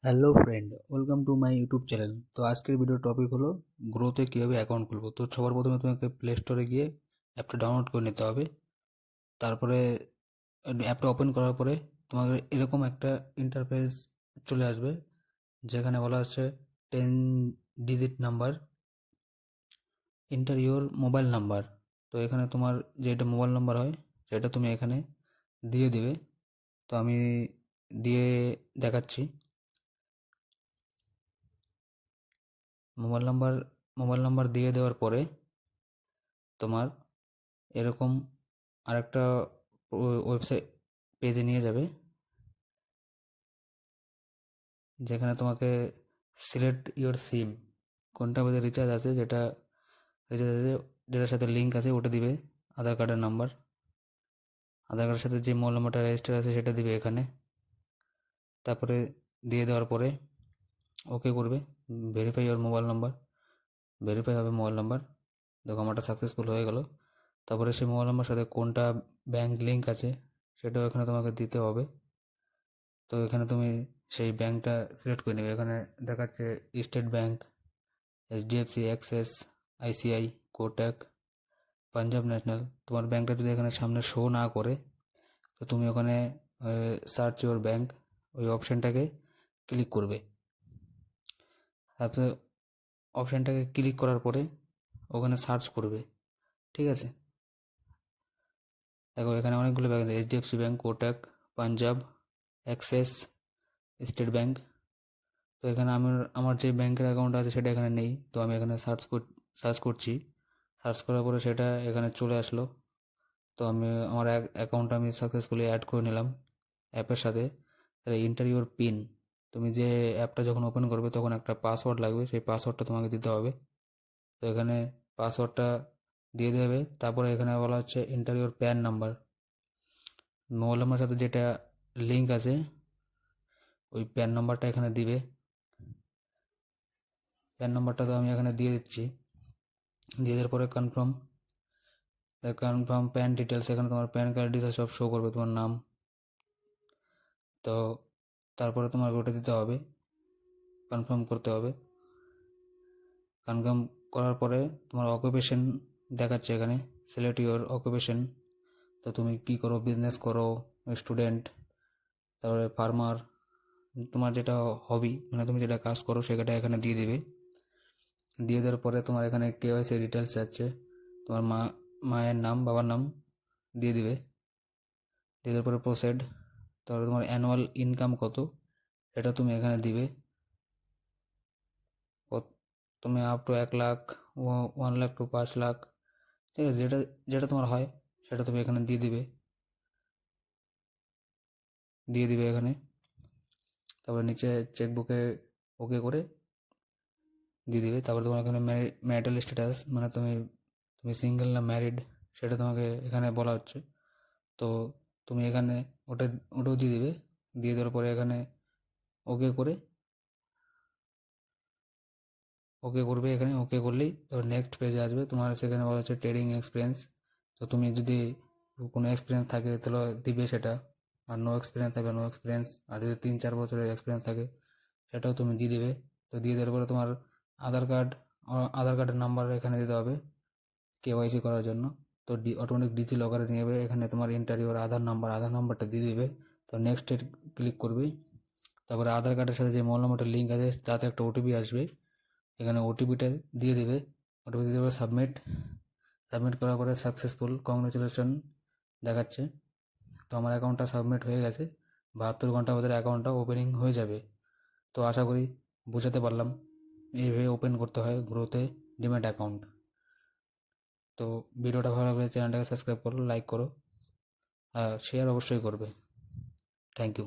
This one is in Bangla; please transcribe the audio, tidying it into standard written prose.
Hello friend, welcome to my YouTube channel. তো আজকের ভিডিও টপিক হলো গ্রোতে কীভাবে অ্যাকাউন্ট খুলবো। তো সবার প্রথমে তোমাকে প্লে স্টোরে গিয়ে অ্যাপটা ডাউনলোড করে নিতে হবে। তারপরে অ্যাপটা ওপেন করার পরে তোমাকে এরকম একটা ইন্টারফেস চলে আসবে, যেখানে বলা হচ্ছে 10 digit number, enter your mobile number. তো এখানে তোমার যেটা মোবাইল নাম্বার হয় সেটা তুমি এখানে দিয়ে দিবে। তো আমি দিয়ে দেখাচ্ছি। মোবাইল নাম্বার মোবাইল নাম্বার দিয়ে দেওয়ার পরে তোমার এরকম আরেকটা ওয়েবসাইট পেজে নিয়ে যাবে, যেখানে তোমাকে সিলেক্ট ইওর সিম, কোনটা আমাদের রিচার্জ আছে, যেটার সাথে লিঙ্ক আছে ওটা দিবে। আধার কার্ডের নাম্বার, আধার কার্ডের সাথে যে মোবাইল নাম্বারটা রেজিস্টার আছে সেটা দিবে এখানে। তারপরে দিয়ে দেওয়ার পরে ওকে করবে, verify your mobile number, verify হবে মোবাইল নাম্বার। দেখো আমারটা সাকসেসফুল হয়ে গেল। তারপরে সেই মোবাইল নাম্বার সাথে কোনটা ব্যাংক লিঙ্ক আছে সেটাও এখানে তোমাকে দিতে হবে। তো এখানে তুমি সেই ব্যাংকটা সিলেক্ট করে নেবে। এখানে দেখাচ্ছে state bank, HDFC, Axis, ICI, Kotak, Punjab national. তোমার ব্যাংকটা যদি এখানে সামনে শো না করে, তো তুমি ওখানে সার্চ ইওর ব্যাংক, ওই অপশানটাকে ক্লিক করবে। তারপরে অপশানটাকে ক্লিক করার পরে ওখানে সার্চ করবে, ঠিক আছে? দেখো এখানে অনেকগুলো ব্যাংক আছে, HDFC bank, Kotak, Punjab, Axis, state bank. তো এখানে আমার যে ব্যাংকের অ্যাকাউন্ট আছে সেটা এখানে নেই। তো আমি এখানে সার্চ করছি। সার্চ করার পরে সেটা এখানে চলে আসলো। তো আমি আমার অ্যাকাউন্টটা আমি সাকসেসফুলি অ্যাড করে নিলাম অ্যাপের সাথে। তাহলে এন্টার ইউর পিন, তুমি যে অ্যাপটা যখন ওপেন করবে তখন একটা পাসওয়ার্ড লাগবে, সেই পাসওয়ার্ডটা তোমাকে দিতে হবে। তো এখানে পাসওয়ার্ডটা দিয়ে দেবে। তারপরে এখানে বলা হচ্ছে enter your pan number, mobile নাম্বারের সাথে যেটা লিঙ্ক আছে ওই প্যান নাম্বারটা এখানে দিবে। প্যান নাম্বারটা তো আমি এখানে দিয়ে দিচ্ছি। দিয়ে দেওয়ার পরে কনফার্ম প্যান ডিটেলস, এখানে তোমার প্যান কার্ড ডিটেলস সব শো করবে, তোমার নাম। তো তারপরে তোমার ওটা দিতে হবে, কনফার্ম করতে হবে। কনফার্ম করার পরে তোমার অকুপেশন দেখাচ্ছে এখানে, সিলেক্ট ইউর অকুপেশন। তো তুমি কি করো, বিজনেস করো, স্টুডেন্ট, তারপরে ফার্মার, তোমার যেটা হবি মানে তুমি যেটা কাজ করো সেটা এখানে দিয়ে দিবে। দিয়ে দেওয়ার পরে তোমার এখানে কেওয়াইসি ডিটেলস যাচ্ছে, তোমার মায়ের নাম, বাবার নাম দিয়ে দিবে। দিয়ে দেওয়ার পরে প্রসেড। তারপরে তোমার অ্যানুয়াল ইনকাম কত সেটা তুমি এখানে দিবে। তুমি up to 1 lakh, 1 lakh to 5 lakh, ঠিক আছে, যেটা যেটা তোমার হয় সেটা তুমি এখানে দিয়ে দিবে এখানে। তারপরে নিচে চেকবুকে ওকে করে দিয়ে দিবে। তারপরে তোমার এখানে ম্যারিটাল স্ট্যাটাস, মানে তুমি তুমি সিঙ্গেল না ম্যারিড সেটা তোমাকে এখানে বলা হচ্ছে। তো তুমি এখানে ওটা ওটাও দিয়ে দিবে। দিয়ে দেওয়ার পরে এখানে ওকে করে ওকে করবে। এখানে ওকে করলেই তো নেক্সট পেজে আসবে। তোমার সেখানে বলা হচ্ছে ট্রেডিং এক্সপিরিয়েন্স। তো তুমি যদি কোনো এক্সপিরিয়েন্স থাকে তাহলে দিবে সেটা, আর নো এক্সপিরিয়েন্স থাকবে নো এক্সপিরিয়েন্স, আর যদি 3-4 বছরের এক্সপিরিয়েন্স থাকে সেটাও তুমি দিয়ে দিবে। তো দিয়ে দেওয়ার পরে তোমার আধার কার্ড আধার কার্ডের নাম্বার এখানে দিতে হবে কেওয়াইসি করার জন্য। তো অটোমেটিক ডিজি লকারে নিয়ে যাবে। এখানে তোমার ইন্টারভিউর আধার নাম্বারটা দিয়ে দিবে। তো নেক্সট ক্লিক করবে। তারপরে আধার কার্ডের সাথে যে মোবাইল নাম্বারটা লিঙ্ক আছে তাতে একটা ওটিপি আসবে, এখানে ওটিপিটা দিয়ে দেবে। ওটিপি দিয়ে দেবে, সাবমিট করার পরে সাকসেসফুল, কংগ্রেচুলেশন দেখাচ্ছে। তো আমার অ্যাকাউন্টটা সাবমিট হয়ে গেছে, 72 ঘন্টার মধ্যে অ্যাকাউন্টটা ওপেনিং হয়ে যাবে। তো আশা করি বোঝাতে পারলাম এইভাবে ওপেন করতে হয় গ্রোতে ডিম্যাট অ্যাকাউন্ট। তো ভিডিওটা ভালো লাগলে চ্যানেলটাকে সাবস্ক্রাইব করো, লাইক করো, আর শেয়ার অবশ্যই করবে। Thank you.